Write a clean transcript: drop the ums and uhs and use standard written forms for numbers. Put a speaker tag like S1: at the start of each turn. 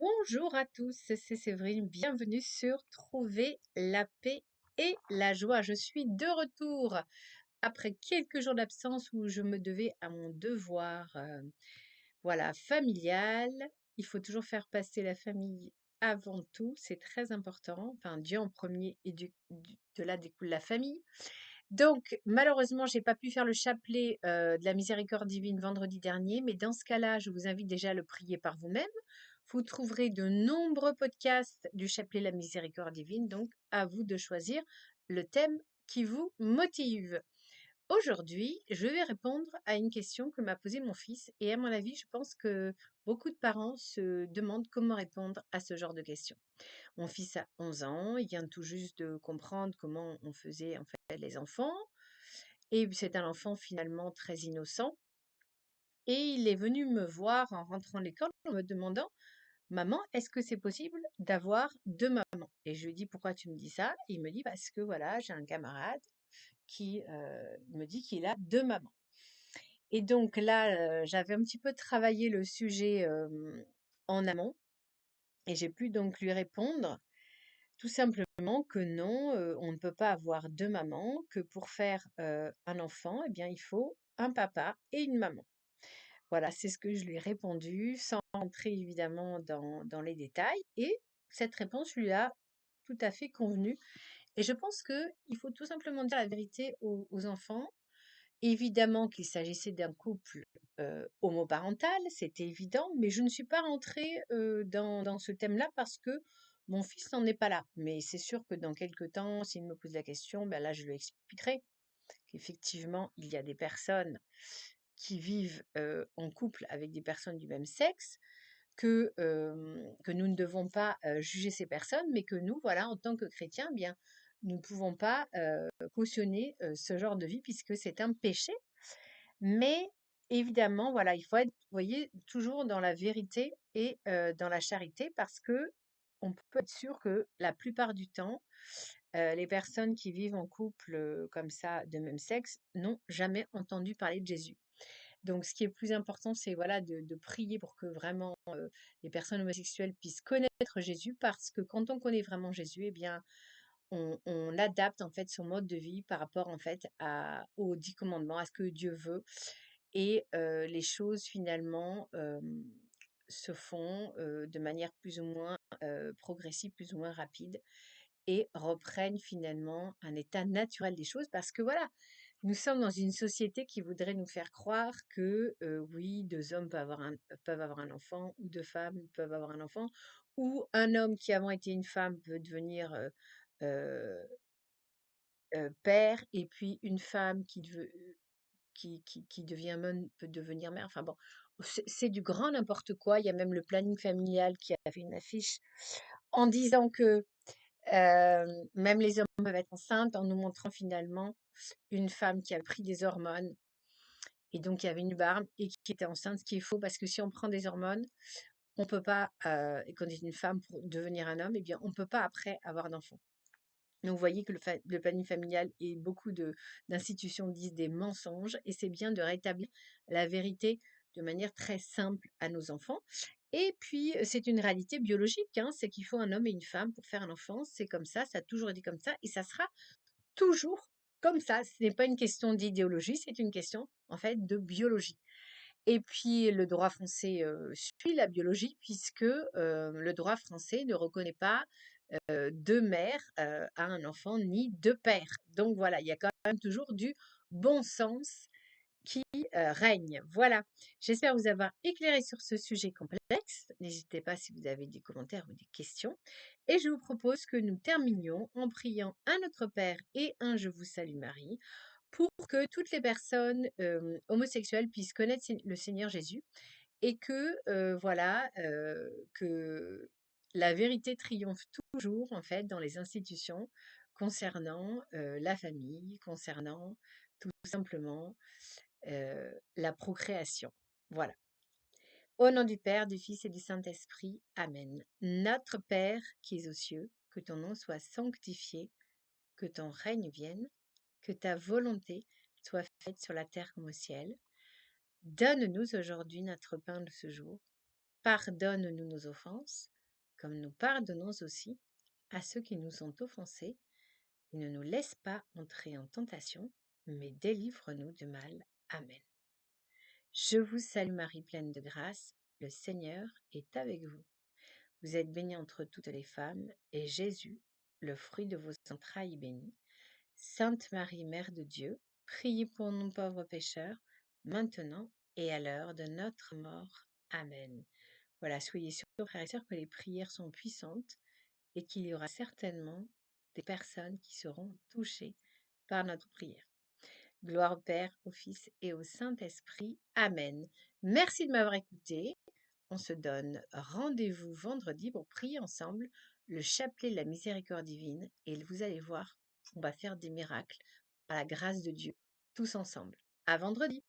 S1: Bonjour à tous, c'est Séverine. Bienvenue sur Trouver la paix et la joie. Je suis de retour après quelques jours d'absence où je me devais à mon devoir, voilà, familial. Il faut toujours faire passer la famille avant tout, c'est très important. Enfin, Dieu en premier et de là découle la famille. Donc, malheureusement, j'ai pas pu faire le chapelet de la miséricorde divine vendredi dernier, mais dans ce cas-là, je vous invite déjà à le prier par vous-même. Vous trouverez de nombreux podcasts du chapelet de la miséricorde divine, donc à vous de choisir le thème qui vous motive. Aujourd'hui, je vais répondre à une question que m'a posée mon fils et à mon avis, je pense que beaucoup de parents se demandent comment répondre à ce genre de questions. Mon fils a 11 ans, il vient tout juste de comprendre comment on faisait en fait les enfants et c'est un enfant finalement très innocent et il est venu me voir en rentrant de l'école en me demandant: «Maman, est-ce que c'est possible d'avoir 2 mamans?» Et je lui dis: «Pourquoi tu me dis ça?» Et il me dit: «Parce que voilà, j'ai un camarade qui, me dit qu'il a 2 mamans». Et donc là, j'avais un petit peu travaillé le sujet, en amont et j'ai pu donc lui répondre tout simplement que non, on ne peut pas avoir 2 mamans, que pour faire, un enfant, eh bien, il faut un papa et une maman. Voilà, c'est ce que je lui ai répondu, sans rentrer évidemment dans les détails et cette réponse lui a tout à fait convenu et je pense qu'il faut tout simplement dire la vérité aux enfants. Évidemment qu'il s'agissait d'un couple, homoparental, c'était évident, mais je ne suis pas rentrée, dans ce thème-là parce que mon fils n'en est pas là. Mais c'est sûr que dans quelque temps, s'il me pose la question, ben là, je lui expliquerai qu'effectivement, il y a des personnes qui vivent, en couple avec des personnes du même sexe, que nous ne devons pas, juger ces personnes, mais que nous, voilà, en tant que chrétiens, eh bien, nous ne pouvons pas, cautionner, ce genre de vie puisque c'est un péché. Mais évidemment, voilà, il faut être, vous voyez, toujours dans la vérité et dans la charité parce que on peut être sûr que la plupart du temps, les personnes qui vivent en couple, comme ça, de même sexe, n'ont jamais entendu parler de Jésus. Donc ce qui est plus important, c'est voilà, de prier pour que vraiment, les personnes homosexuelles puissent connaître Jésus parce que quand on connaît vraiment Jésus, eh bien, on adapte en fait son mode de vie par rapport en fait aux 10 commandements, à ce que Dieu veut et les choses finalement, se font, de manière plus ou moins, progressive, plus ou moins rapide et reprennent finalement un état naturel des choses parce que voilà, nous sommes dans une société qui voudrait nous faire croire que, oui, 2 hommes peuvent avoir un enfant ou 2 femmes peuvent avoir un enfant ou un homme qui avant était une femme peut devenir, heu père et puis une femme qui devient un homme peut devenir mère. Enfin bon, c'est du grand n'importe quoi. Il y a même le planning familial qui a fait une affiche en disant que, même les hommes peuvent être enceintes en nous montrant finalement une femme qui a pris des hormones et donc il y avait une barbe et qui était enceinte, ce qui est faux parce que si on prend des hormones, on peut pas, et qu'on est une femme pour devenir un homme, eh bien on peut pas après avoir d'enfant. Donc, vous voyez que le planning familial et beaucoup d'institutions disent des mensonges et c'est bien de rétablir la vérité de manière très simple à nos enfants. Et puis, c'est une réalité biologique, hein, c'est qu'il faut un homme et une femme pour faire un enfant. C'est comme ça a toujours été comme ça et ça sera toujours comme ça. Ce n'est pas une question d'idéologie, c'est une question en fait de biologie. Et puis le droit français, suit la biologie puisque, le droit français ne reconnaît pas, 2 mères, à un enfant ni 2 pères. Donc voilà, il y a quand même toujours du bon sens qui, règne. Voilà, j'espère vous avoir éclairé sur ce sujet complexe. N'hésitez pas si vous avez des commentaires ou des questions et je vous propose que nous terminions en priant un Notre Père et un Je vous salue Marie pour que toutes les personnes, homosexuelles puissent connaître le Seigneur Jésus et que, voilà, que la vérité triomphe toujours en fait dans les institutions concernant, la famille, concernant tout simplement, la procréation. Voilà. Au nom du Père, du Fils et du Saint-Esprit. Amen. Notre Père qui es aux cieux, que ton nom soit sanctifié, que ton règne vienne, que ta volonté soit faite sur la terre comme au ciel. Donne-nous aujourd'hui notre pain de ce jour. Pardonne-nous nos offenses, comme nous pardonnons aussi à ceux qui nous ont offensés, et ne nous laisse pas entrer en tentation, mais délivre-nous du mal. Amen. Je vous salue Marie, pleine de grâce, le Seigneur est avec vous. Vous êtes bénie entre toutes les femmes, et Jésus, le fruit de vos entrailles, est béni. Sainte Marie, Mère de Dieu, priez pour nous pauvres pécheurs, maintenant et à l'heure de notre mort. Amen. Voilà, soyez sûrs, frères et sœurs, que les prières sont puissantes et qu'il y aura certainement des personnes qui seront touchées par notre prière. Gloire au Père, au Fils et au Saint-Esprit. Amen. Merci de m'avoir écouté. On se donne rendez-vous vendredi pour prier ensemble le chapelet de la miséricorde divine et vous allez voir, on va faire des miracles par la grâce de Dieu tous ensemble. À vendredi.